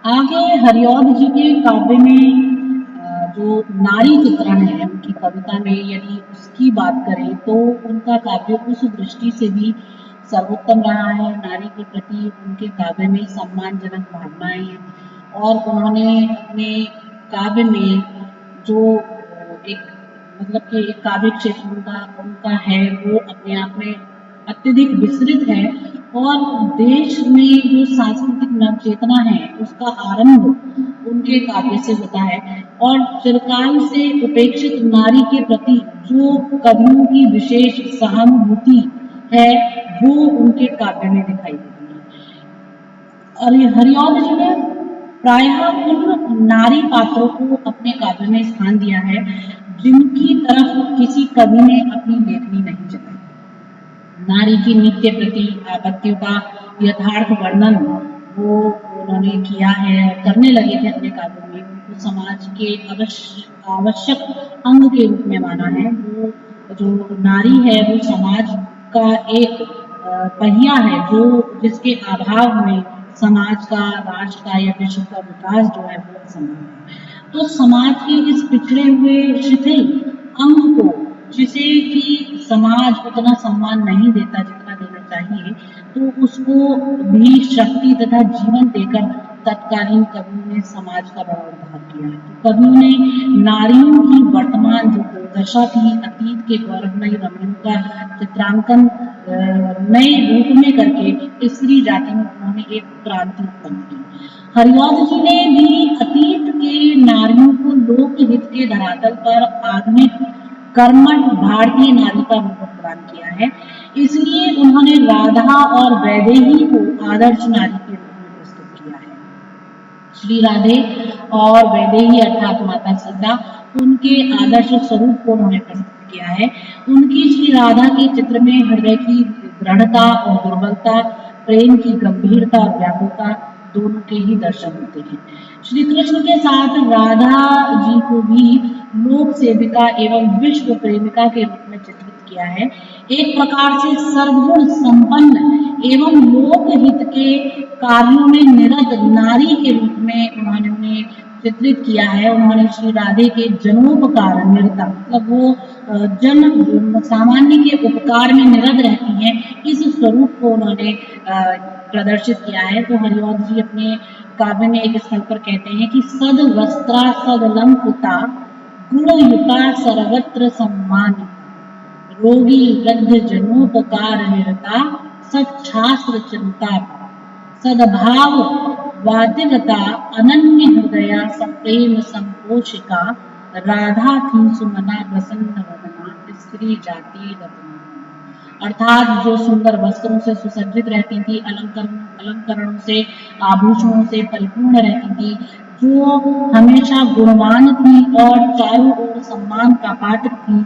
आगे हरिऔध जी के काव्य में जो नारी चित्रण है उनकी कविता में, यदि उसकी बात करें तो उनका काव्य उस दृष्टि से भी सर्वोत्तम रहा है। नारी के प्रति उनके काव्य में सम्मानजनक भावनाएं हैं और उन्होंने अपने काव्य में जो एक मतलब कि एक काव्य क्षेत्र उनका उनका है वो अपने आप में अत्यधिक विस्तृत है और देश में जो सांस्कृतिक नवचेतना है उसका आरंभ उनके काव्य से होता है और चिरकाल से उपेक्षित नारी के प्रति जो कवियों की विशेष सहानुभूति है वो उनके काव्य में दिखाई देती है। और ये हरिऔध जी ने प्रायः उन नारी पात्रों को अपने काव्य में स्थान दिया है जिनकी तरफ किसी कवि ने अपनी लेखनी नहीं चलाई। नारी की नित्य प्रति आपत्तियों का यथार्थ वर्णन वो उन्होंने किया है और करने लगे थे अपने काव्य में। उनको समाज के आवश्यक अंग के रूप में माना है। वो जो नारी है वो समाज का एक पहिया है जो जिसके अभाव में समाज का, राष्ट्र का या विश्व का विकास जो है वो असंभव है। तो समाज के इस पिछड़े हुए शिथिल अंग को, जिसे कि समाज उतना सम्मान नहीं देता जितना देना चाहिए, तो उसको भी शक्ति तथा जीवन देकर तत्कालीन कवियों ने समाज का बड़ा उद्धार किया है। तो कवियों ने नारियों की वर्तमान जो दुर्दशा थी, अतीत के गौरवमयी रमणियों का चित्रांकन नए रूप में करके स्त्री जाति में उन्होंने एक क्रांति उत्पन्न की। हरिऔध जी ने भी अतीत के नारियों को लोकहित के धरातल पर आधुनिक कर्मठ भारतीय नारी का रूप प्रदान किया है। इसलिए उन्होंने राधा और वैदेही को आदर्श नारी के रूप में प्रस्तुत किया है। श्री राधे और वैदेही अर्थात माता सीता, उनके आदर्श स्वरूप को उन्होंने प्रस्तुत किया है। उनकी श्री राधा के चित्र में हृदय की दृढ़ता और दुर्बलता, प्रेम की गंभीरता और व्याकुलता दोनों के ही दर्शन होते हैं। श्री कृष्ण के साथ राधा जी को भी लोक सेविका एवं विश्व प्रेमिका के रूप में चित्रित किया है। एक प्रकार से सर्वगुण संपन्न एवं लोकहित के कार्यों में निरत नारी के रूप में उन्होंने उन्हें चित्रित किया है। उन्होंने श्री राधे के जनोपकार निरता, मतलब वो जन सामान्य के उपकार में निरत रहती हैं, इस स्वरूप को उन्होंने प्रदर्शित किया है। तो हरिऔध जी अपने काव्य में एक स्थल पर कहते हैं कि सद वस्त्रा सदलंकृता गुणयुता सर्वत्र सम्मान, रोगी वृद्ध जनोपकार निरता सच्छास्त्र चिंता, सद्भाव वादिरता अनन्य हृदया सप्रेम संपोषिका, राधा थी सुमना प्रसन्न वदना स्त्री जाति रत्ना। अर्थात जो सुंदर वस्त्रों से सुसज्जित रहती थी, अलंकरणों से, आभूषणों से परिपूर्ण रहती थी, जो हमेशा गुणवान थी और चारों ओर सम्मान का पात्र थी,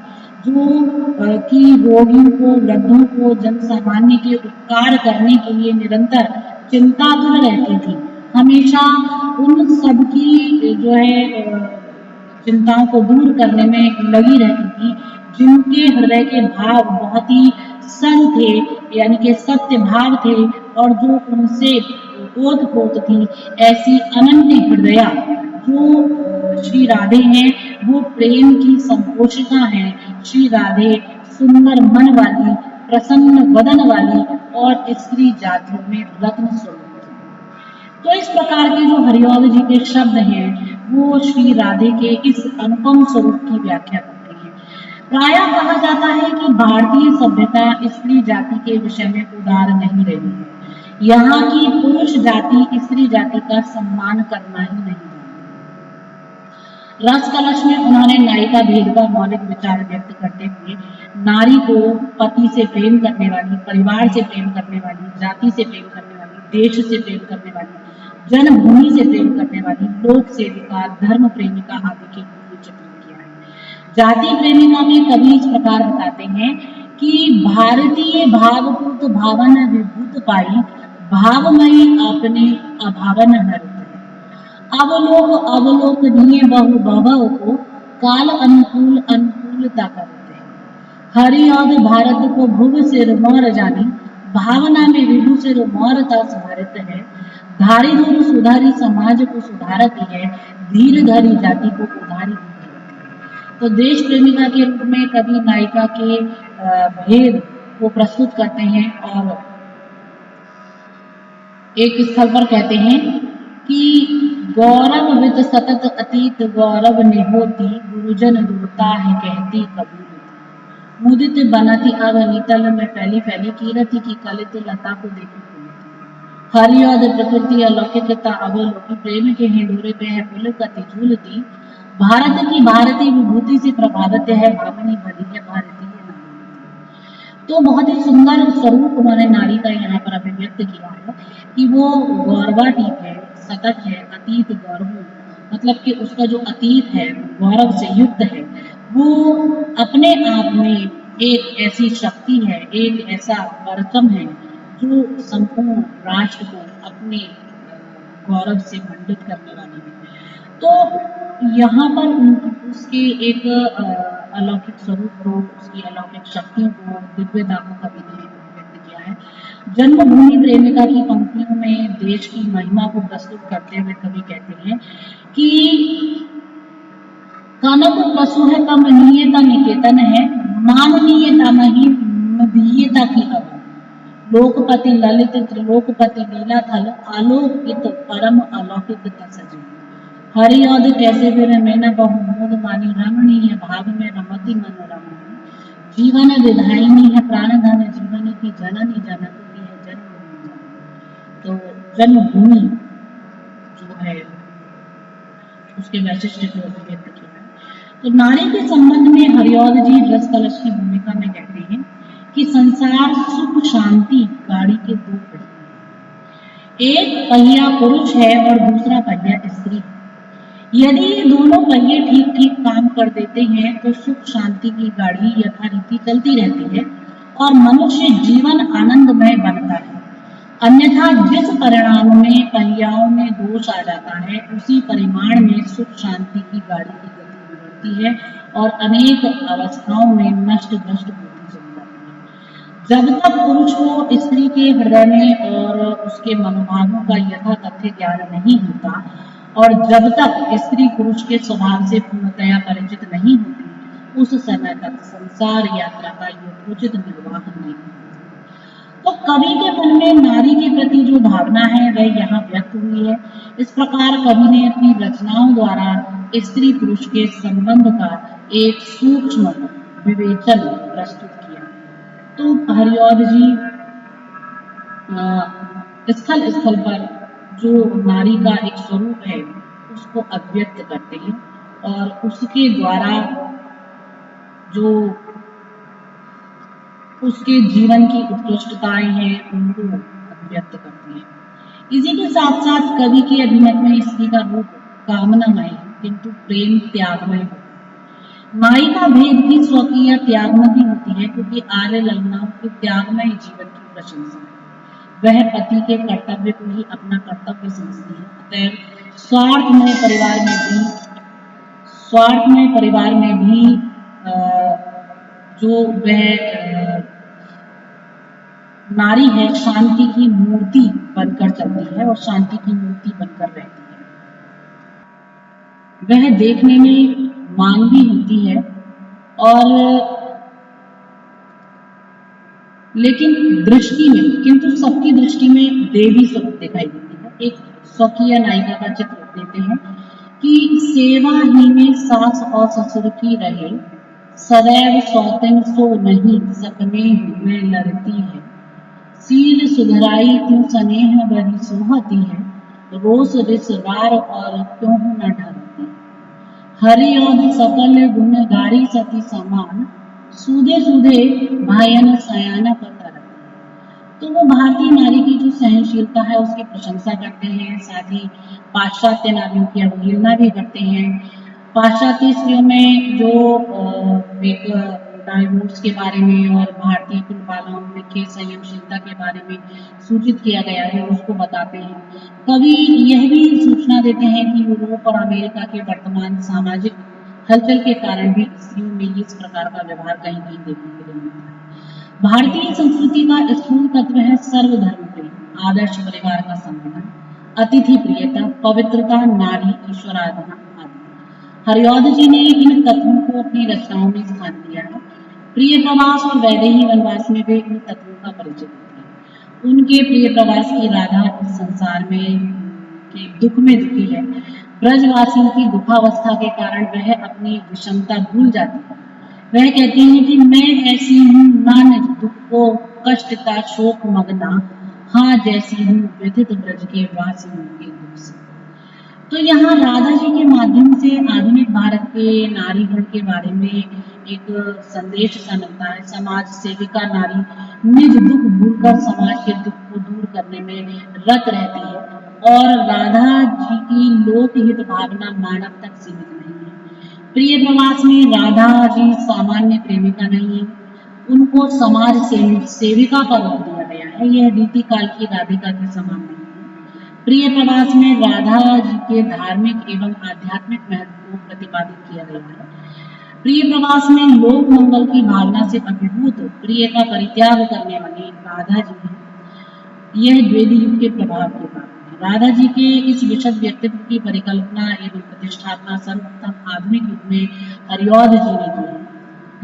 जो कि रोगियों को, वृद्धों को, जन सामान्य के उपकार करने के लिए निरंतर चिंतातुर रहती थी, हमेशा उन सब की जो है चिंताओं को दूर करने में लगी रहती थी, जिनके हृदय के भाव बहुत ही सन थे, यानी कि सत्य भाव थे और जो उनसे ओतप्रोत थी। ऐसी अनन्य हृदया जो श्री राधे हैं वो प्रेम की संपोषिका हैं। श्री राधे सुंदर मन वाली, प्रसन्न वदन वाली और स्त्री जातियों में रत्न स्वरूप। तो इस प्रकार के जो हरिऔध जी के शब्द हैं वो श्री राधे के इस अनुपम स्वरूप की व्याख्या करते हैं। प्रायः कहा जाता है कि भारतीय सभ्यता स्त्री जाति के विषय में उदार नहीं रही है। यहाँ की पुरुष जाति स्त्री जाति का सम्मान करना ही नहीं जानती। रस कलश में उन्होंने नायिका भेद का मौलिक विचार व्यक्त करते हुए नारी को पति से प्रेम करने वाली, परिवार से प्रेम करने वाली, जाति से प्रेम करने वाली, देश से प्रेम करने वाली, जन्मभूमि से प्रेम करने वाली, लोक सेविका, धर्म प्रेमिका आदि के रूप में चित्रित किया है। जाति प्रेमिका में कवि इस प्रकार बताते हैं कि भारतीय भावपूत भावन विभूत पाई, भावमयी अपने अभावन हरते। अवलोकनीय बहु भव को काल अनुकूल अनुकूलता करते हैं। हरिऔध भारत को भुव सिर मोर जानी, भावना में विभु सिर मोर तस भरत है। धारी धुरु सुधारी समाज को सुधारती है, धीर धरी जाति को उधारी दी। तो देश प्रेमिका के रूप में कवि नायिका के भेद को प्रस्तुत करते हैं और एक स्थल पर कहते हैं कि गौरव विद सतत अतीत गौरव निहोती, गुरुजन दूरता है कहती कबीर। मुदित बनती अब नीतल में फैली फैली, कीरति की कलित लता को देखी फूलती। हरिऔध प्रकृति अलौकिकता अवलोकी, प्रेम के हिंडोरे पे है पुलकति झूलती। भारत की भारतीय विभूति से प्रभावित है, भावनी भली है भारतीय नारी। तो बहुत ही सुंदर स्वरूप उन्होंने नारी का यहाँ पर अभिव्यक्त किया है कि वो गौरवातीत है, सतत है, अतीत गौरव, मतलब कि उसका जो अतीत है गौरव से युक्त है, वो अपने आप में एक ऐसी शक्ति है, एक ऐसा परचम है जो संपूर्ण राष्ट्र को अपने गौरव से मंडित करने वाली है। तो यहाँ पर उसके एक अलौकिक स्वरूप को, उसकी अलौकिक शक्तियों को, दिव्यता को कवि ने व्यक्त किया है। जन्मभूमि प्रेमिका की पंक्तियों में देश की महिमा को प्रस्तुत करते हुए कवि कहते हैं कि कनक पशु है कमनीयता निकेतन है, माननीयता मही मदीयता की अब। लोकपति ललित त्रिलोकपति लीला थल, आलोकित परम अलौकिक तसजी। हरिऔध कैसे फिर में न बहुमोद मानी, रमणीय भाव में रमती मनोरमा। जीवन विधायिनी है प्राणधन, जीवन की जननी जनक की है जन्मभूमि। तो जन्मभूमि जो है उसके वैशिष्ट्य को व्यक्त किया है। तो नारी के संबंध में हरिऔध जी रस कलश की भूमिका में कहते हैं कि संसार सुख शांति गाड़ी के दो पहिए, एक पहिया पुरुष है और दूसरा पहिया स्त्री। यदि ये दोनों पहिए ठीक ठीक काम कर देते हैं तो सुख शांति की गाड़ी यथारीति चलती रहती है और मनुष्य जीवन आनंदमय बनता है। अन्यथा जिस परिणाम में पहियाओं में दोष आ जाता है, उसी परिमाण में सुख शांति की गाड़ी की गति बिगड़ती है और अनेक अवस्थाओं में नष्ट भ्रष्ट होती चली जाती है। जब तक पुरुष को स्त्री के हृदय में और उसके मनोभावों का यथा तथ्य ज्ञान नहीं होता और जब तक स्त्री पुरुष के स्वभाव से पूर्णतया परिचित नहीं होती, उस समय तक संसार यात्रा का यथोचित निर्वाह नहीं होता। तो कवि के मन में नारी के प्रति जो भावना है वह यहाँ व्यक्त हुई है। इस प्रकार कवि ने अपनी रचनाओं द्वारा स्त्री पुरुष के संबंध का एक सूक्ष्म विवेचन प्रस्तुत किया। तो हरिऔध जी स्थल स्थल पर जो नारी का एक स्वरूप है उसको अभिव्यक्त करते हैं और उसके द्वारा जो उसके जीवन की उत्कृष्टताएं हैं उनको अभिव्यक्त करते हैं। इसी के साथ साथ कवि के अभिमत में स्त्री का रूप कामनामय है किंतु प्रेम त्यागमय होता है। नाई का भेद भी स्वकीय त्यागमती होती है क्योंकि आर्य ललनाओं के त्यागमय जीवन की प्रशंसा है। वह पति के कर्तव्य को ही अपना कर्तव्य समझती है। अतः स्वार्थमय परिवार में भी जो वह नारी है शांति की मूर्ति बनकर चलती है और शांति की मूर्ति बनकर रहती है। वह देखने में मानवी होती है और लेकिन दृष्टि में, किंतु सबकी दृष्टि में देवी स्वरूप दिखाई देती है। एक स्वकीय नायिका का चित्र देते हैं कि सेवा ही में सास और ससुर की रहे, सदैव सौतेन सो नहीं सकने में लड़ती है। सील सुधराई तू स्नेह बड़ी सोहती है, रोस रिस रार और क्यों न ढलती। हरिऔध सकल गुण गारी सती समान, सूधे सूधे भायन सयाना पतर। तो वो भारतीय नारी की जो सहनशीलता है उसकी प्रशंसा करते हैं, साथ ही पाश्चात्य नारियों की अवहेलना भी करते हैं। पाश्चात्य स्त्रियों में जो एक डाइवोर्स के बारे में और भारतीय कुलपालाओं में के संयमशीलता के बारे में सूचित किया गया है उसको बताते हैं। कवि यह भी सूचना देते हैं कि यूरोप और अमेरिका के वर्तमान सामाजिक हलचल के कारण भी स्त्रियों में इस प्रकार का व्यवहार कहीं कहीं देखने को मिलता है। भारतीय संस्कृति का स्थूल तत्व है सर्वधर्म प्रेम, आदर्श परिवार का संगठन, अतिथि प्रियता, पवित्रता, नारी, ईश्वराराधना आदि। हरिऔध जी ने इन तत्वों को अपनी रचनाओं में स्थान दिया है। प्रिय प्रवास और वैदेही वनवास में वे इन तत्वों का परिचय देते हैं। उनके प्रिय प्रवास की राधा इस संसार में के दुख में दुखी है। ब्रजवासियों की दुखावस्था के कारण वह अपनी विषमता भूल जाती है। वह कहती है कि मैं ऐसी हूँ ना निज दुख को कष्टता शोक मगना, हाँ जैसी हूँ व्यथित ब्रज के वासियों के दुख से। तो यहाँ राधा जी के माध्यम से आधुनिक भारत के नारी गुण के बारे में एक संदेश सा मिलता है। समाज सेविका नारी निज दुख भूलकर समाज के दुख को दूर करने में रत रहती है और राधा जी की लोकहित भावना मानव तक सीमित नहीं है। प्रिय प्रवास में राधा जी सामान्य प्रेमिका नहीं है, उनको समाज सेविका का रूप दिया गया है। यह रीति काल की राधिका के समान नहीं है। प्रिय प्रवास में राधा जी के धार्मिक एवं आध्यात्मिक महत्व को प्रतिपादित किया गया है। प्रिय प्रवास में लोक मंगल की भावना से अभिभूत प्रिय का परित्याग करने वाली राधा जी हैं। यह द्वेदी युग के प्रभाव के कारण है। राधा जी के इस विशद व्यक्तित्व की परिकल्पना एवं प्रतिष्ठापना सर्वप्रथम आधुनिक युग में हरिऔध जी ने की है।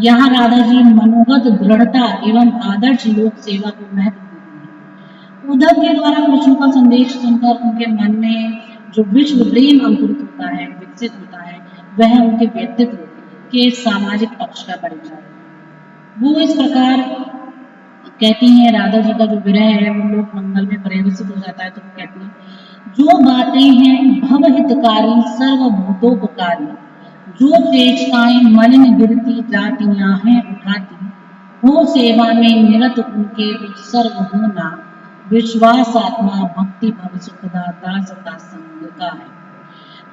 यहाँ राधा जी मनोगत दृढ़ता एवं आदर्श लोक सेवा को महत्व देती है। उद्धव के द्वारा कृष्ण का संदेश सुनकर उनके मन में जो विश्व प्रेम अंकुरित होता है, विकसित होता है, वह उनके व्यक्तित्व के सामाजिक पक्ष का परिचय है। वो इस प्रकार कहती हैं, राधा जी का जो विरह है वो लोक मंगल में परिवर्तित हो जाता है। तो वो कहती हैं, जो बातें हैं भवहितकारी सर्वभूतोपकारी, जो चेष्टाएं मलिन गिरती जातियां हैं उठाती, हो सेवा में निरत उनके उत्सर्ग होना, विश्वास आत्मा भक्ति भव सुखदा दास का संग का है।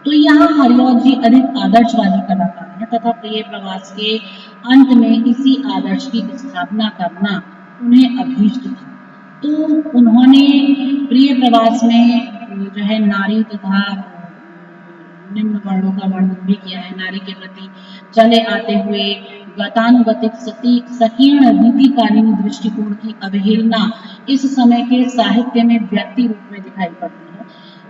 तो यहाँ हरिऔध जी अधिक आदर्शवादी कलाकार हैं तथा प्रिय प्रवास के अंत में इसी आदर्श की स्थापना करना उन्हें अभीष्ट था। तो उन्होंने प्रिय प्रवास में जो है नारी तथा निम्न वर्णों का वर्णन भी किया है। नारी के प्रति चले आते हुए गतानुगतिक संकीर्ण रीतिकालीन दृष्टिकोण की अवहेलना इस समय के साहित्य में व्यक्ति रूप में दिखाई पड़ती है।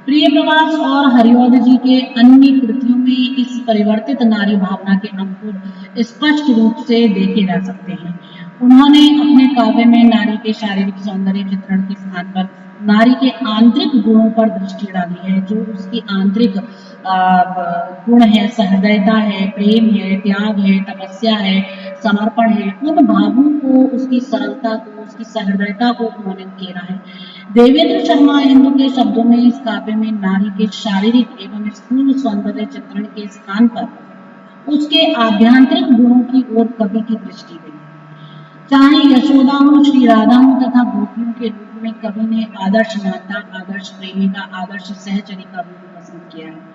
प्रिय प्रवास और हरिऔध जी के अन्य कृतियों में इस परिवर्तित नारी भावना के अंकुर स्पष्ट रूप से देखे जा सकते हैं। उन्होंने अपने काव्य में नारी के शारीरिक सौंदर्य चित्रण के स्थान पर नारी के आंतरिक गुणों पर दृष्टि डाली है। जो उसकी आंतरिक गुण है, सहृदयता है, प्रेम है, त्याग है, तपस्या है, समर्पण है, उन भावों को, उसकी सरलता को, उसकी सहृदयता को उन्होंने घेरा है। देवेंद्र शर्मा हिंदू के शब्दों में इस काव्य में नारी के शारीरिक एवं स्थूल सौंदर्य चित्रण के स्थान पर उसके आभ्यंतरिक गुणों की ओर कवि की दृष्टि गई। चाहे यशोदा हो, श्री राधा हो तथा गोपियों के रूप में कवि ने आदर्श माता, आदर्श प्रेमिका, आदर्श सहचरी का रूप पसंद किया है।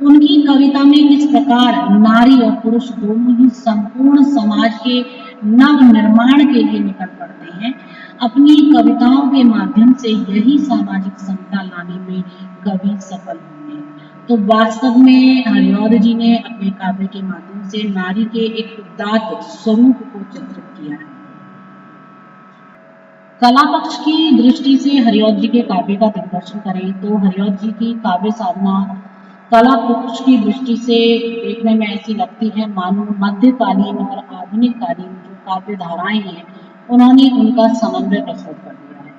उनकी कविता में इस प्रकार नारी और पुरुष दोनों ही संपूर्ण समाज के नव निर्माण के लिए निकल पड़ते हैं। अपनी कविताओं के माध्यम से यही सामाजिक समता लाने में कवि सफल हुए हैं। तो वास्तव में हरिऔध जी ने अपने काव्य के माध्यम से नारी के एक उदात्त स्वरूप को चित्रित किया है। कला पक्ष की दृष्टि से हरिऔध जी के काव्य का दिग्दर्शन करें तो हरिऔध जी की काव्य साधना कला पक्ष की दृष्टि से देखने में ऐसी लगती है मानो मध्यकालीन और आधुनिक कालीन जो काव्य धाराएं हैं उन्होंने उनका समन्वय प्रस्तुत कर दिया है।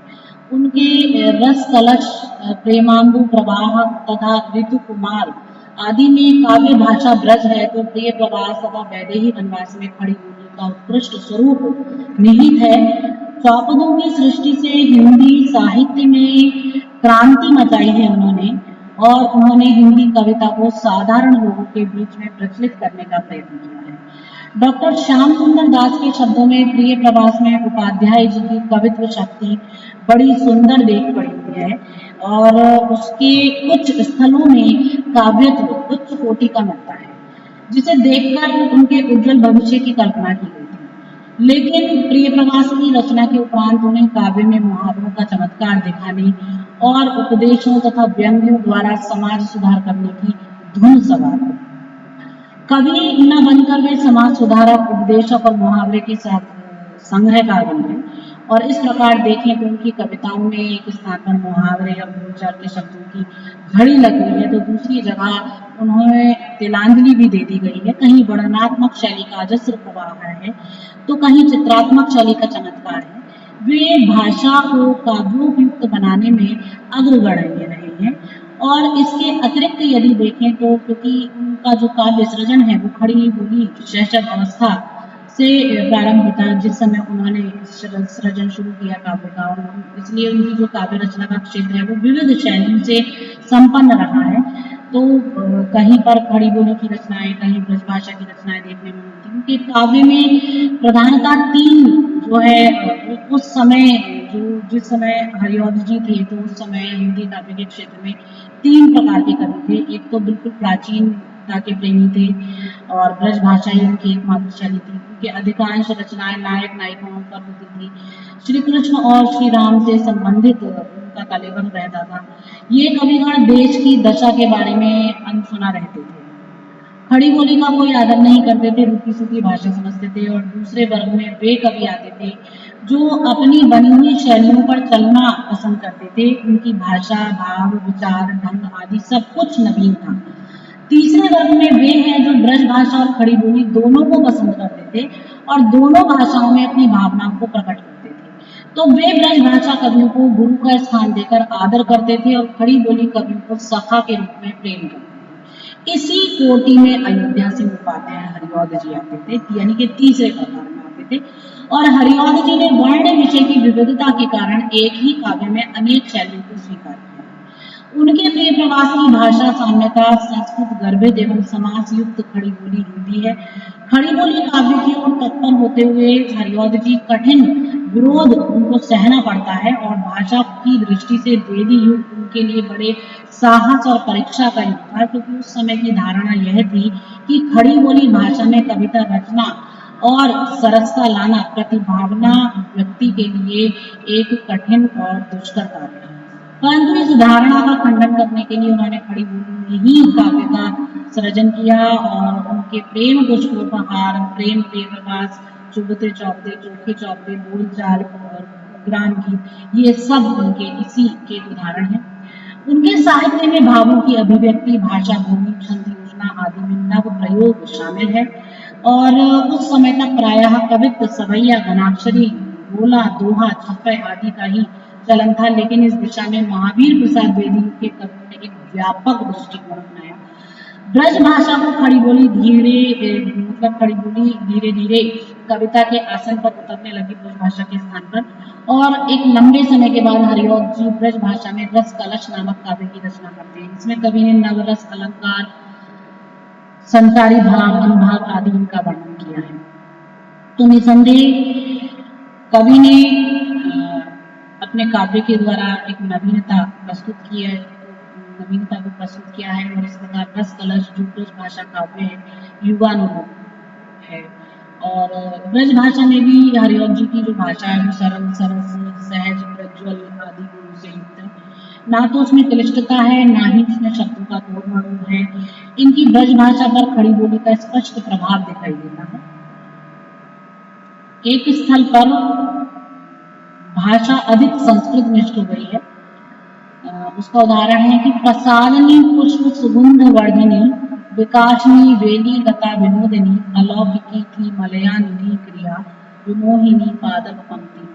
उनके रस कलश, प्रेमांबु प्रवाह तथा ऋतु कुमार आदि में काव्य भाषा ब्रज है, तो प्रिय प्रवास तथा वैदेही वनवास में खड़ी बोली का उत्कृष्ट स्वरूप निहित है। चौपदों की सृष्टि से हिंदी साहित्य में क्रांति मचाई है उन्होंने, और उन्होंने हिंदी कविता को साधारण लोगों के बीच में प्रचलित करने का प्रयत्न किया है। डॉक्टर श्याम सुंदर दास के शब्दों में प्रिय प्रवास में उपाध्याय जी की कवित्व शक्ति बड़ी सुंदर देख पड़ी हुई है और उसके कुछ स्थलों में काव्यत्व उच्च कोटि का मिलता है, जिसे देखकर उनके उज्जवल भविष्य की कल्पना की गई थी। लेकिन प्रिय प्रवास की रचना के उपरांत उन्हें काव्य में मुहावरों का चमत्कार दिखाने और उपदेशों तथा व्यंग्यों द्वारा समाज सुधार करने की धुन सवार हुई। कवि न बनकर वे समाज सुधारक, उपदेशक और मुहावरे के संग्रहकार बन गए। और इस प्रकार देखें तो उनकी कविताओं में एक स्थान पर मुहावरे या बोलचाल के शब्दों की झड़ी लगी हुई है, तो दूसरी जगह उन्होंने तिलांजलि भी दे दी गई है। कहीं वर्णनात्मक शैली का अजस्र प्रवाह है, तो कहीं चित्रात्मक शैली का चमत्कार है। वे भाषा को काव्योपयुक्त बनाने में अग्रगण्य रहे हैं। और इसके अतिरिक्त यदि देखें तो क्योंकि उनका जो काव्य सृजन है वो खड़ी बोली शैशव अवस्था से प्रारंभ होता है, जिस समय उन्होंने सृजन शुरू किया काव्य का, और इसलिए उनकी जो काव्य रचना का क्षेत्र है वो विविध शैलियों से संपन्न रहा है। तो कहीं पर खड़ी बोली की रचनाएं, कहीं ब्रजभाषा की रचनाएं देखने में मिलती हैं। उनके काव्य में प्रधानतः तीन जो है उस समय जो जिस समय हरिऔध जी थे, तो उस समय हिंदी काव्य के क्षेत्र में तीन प्रकार के कवि थे। एक तो बिल्कुल प्राचीनता के प्रेमी थे और ब्रजभाषा ही उनकी एकमात्र शैली थी। उनके अधिकांश रचनाएं नायक नायिकाओं पर होती थी। श्री कृष्ण और श्री राम से संबंधित उनका कलेवर रहता था। ये कविगण देश की दशा के बारे में अनसुना रहते थे, खड़ी बोली का कोई आदर नहीं करते थे, रूखी सूखी भाषा समझते थे। और दूसरे वर्ग में वे कवि आते थे जो अपनी बनी हुई शैलियों पर चलना पसंद करते थे। उनकी भाषा, भाव, विचार, ढंग आदि सब कुछ नवीन था। तीसरे वर्ग में वे हैं जो ब्रज भाषा और खड़ी बोली दोनों को पसंद करते थे और दोनों भाषाओं में अपनी भावनाओं को प्रकट करते थे। तो वे ब्रज भाषा कवियों को गुरु का स्थान देकर आदर करते थे और खड़ी बोली कवियों को सखा के रूप में प्रेम करते थे। इसी कोटि में अयोध्या सिंह उपाध्याय हरिऔध जी आते थे, यानी कि तीसरे प्रकार में आते थे। और हरिऔध जी ने वर्ण विषय की विविधता के कारण एक ही काव्य में अनेक शैलियों को स्वीकार किया। उनके प्रिय प्रवास की भाषा साम्यता संस्कृत गर्भित एवं समास युक्त खड़ी बोली हिंदी है। खड़ी बोली काव्य की ओर तत्पर होते हुए हरिऔध जी कठिन विरोध उनको सहना पड़ता है और भाषा की दृष्टि से वेदी युग उनके लिए बड़े साहस और परीक्षा का युग था, क्योंकि उस समय की धारणा यह थी कि खड़ी बोली भाषा में कविता रचना और सरसता लाना प्रतिभावना व्यक्ति के लिए एक कठिन और दुष्कर कार्य है। परंतु इस धारणा का खंडन करने के लिए उन्होंने खड़ी बोली में ही काव्य का सृजन किया और उनके प्रेम पुष्पोपहार, प्रेम प्रिय प्रवास, चुभते चौपदे, चोखे चौपदे, बोलचाल और ग्राम गीत, ये सब उनके इसी के उदाहरण हैं। उनके साहित्य में भावों की अभिव्यक्ति, भाषा, भूमि, छंद, योजना आदि में नव प्रयोग शामिल है। और उस समय तक प्रायः कवित्व, सवैया, घनाक्षरी, गोला, दोहा, छप्पे आदि का ही चलन था, लेकिन इस दिशा में महावीर प्रसाद द्विवेदी के कवि ने एक व्यापक दृष्टिकोण अपनाया। ब्रज भाषा को खड़ी बोली धीरे धीरे कविता के आसन पर उतरने लगी ब्रज भाषा के स्थान पर, और एक लंबे समय के बाद हरिऔध जी ब्रज भाषा में रस कलश नामक काव्य की रचना करते हैं। इसमें कवि ने नवरस, अलंकार, संसारी भाव, अनुभाव आदि इनका वर्णन किया है। तो निसंदेह कवि ने अपने काव्य के द्वारा एक नवीनता प्रस्तुत की है, नवीनता को प्रस्तुत किया है। और इस प्रकार रस कलश जो ब्रज भाषा काव्य है, युगानुरूप है। और ब्रज भाषा में भी हरिऔध जी की जो भाषा है वो सरल, सरस, सहज, प्रज्वल आदि गुणों से युक्त है। ना तो उसमें क्लिष्टता है, ना ही उसमें शब्दों का तोड़ मरोड़ है। इनकी ब्रज भाषा पर खड़ी बोली का स्पष्ट प्रभाव दिखाई देता है। एक स्थल पर भाषा अधिक संस्कृत निष्ठ हो गई है। उसका उदाहरण है कि प्रसादनी पुष्प सुगंध वर्धिनी, विकासनी वेली लता विनोदिनी, अलौकिकी थी मलयानिधि क्रिया, विमोहिनी पादप पंक्ति।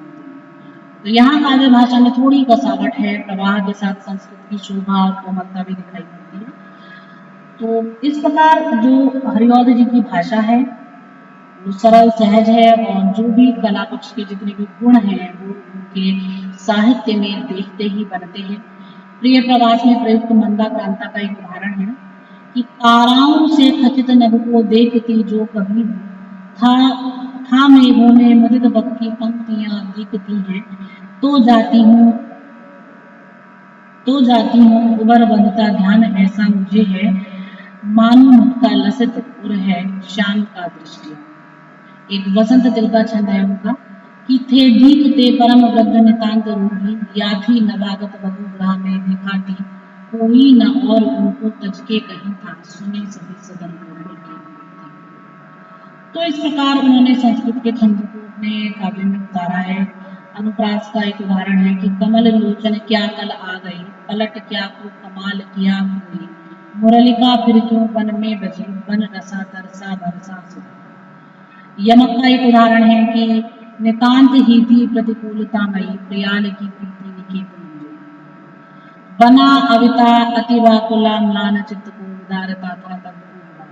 तो यहाँ काव्य भाषा में थोड़ी कसावट है, प्रवाह के साथ संस्कृत की शोभा और कोमलता भी दिखाई पड़ती है। तो इस प्रकार जो हरिऔध जी की भाषा है वो सरल, सहज है और जो भी कला पक्ष के जितने भी गुण हैं वो उनके साहित्य में देखते ही बनते हैं। प्रिय प्रवास में प्रयुक्त मंदा क्रांता का एक उदाहरण है कि ताराओं से खचित नभ को देखती जो कभी था मेघों में मुदित बक की पंक्तियां दिखती हैं, तो जाती हूँ उबर बंधता ध्यान ऐसा मुझे है, मानो मुख का लसित उर है शाम का दृष्टिया। एक वसंत तिल का छंद है उनका कि थे दीखते परम वृद्ध नितांत रूढ़ी, या थी नवागत वधु ग्रह में दिखाती, कोई न और उनको तजके कहीं था, सुने सभी सदन पूर्णी की। तो इस प्रकार उन्होंने संस्कृत के छंद को अपने काव्य में उतारा है। अनुप्रास का एक उदाहरण है कि कमल लोचन क्या कल आ गई, पलट क्या को कमाल किया कोई, मुरलिका फिर क्यों बन में बजी, बन रसा तरसा बरसा सुधा। यमक का एक उदाहरण है कि नितांत ही थी प्रतिकूलता मई, प्रियाल की प्रीति निकेतन हुई। बना अविता अति व्याकुला म्लान चित्त को, उदारता था तब खूब दाम।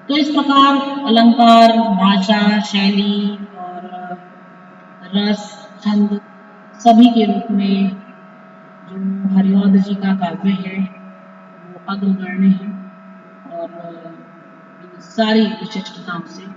तो इस प्रकार अलंकार, भाषा, शैली और रस, छंद सभी के रूप में जो हरिऔध जी का काव्य है वो अग्रगण्य है और इन सारी विशिष्टताओं से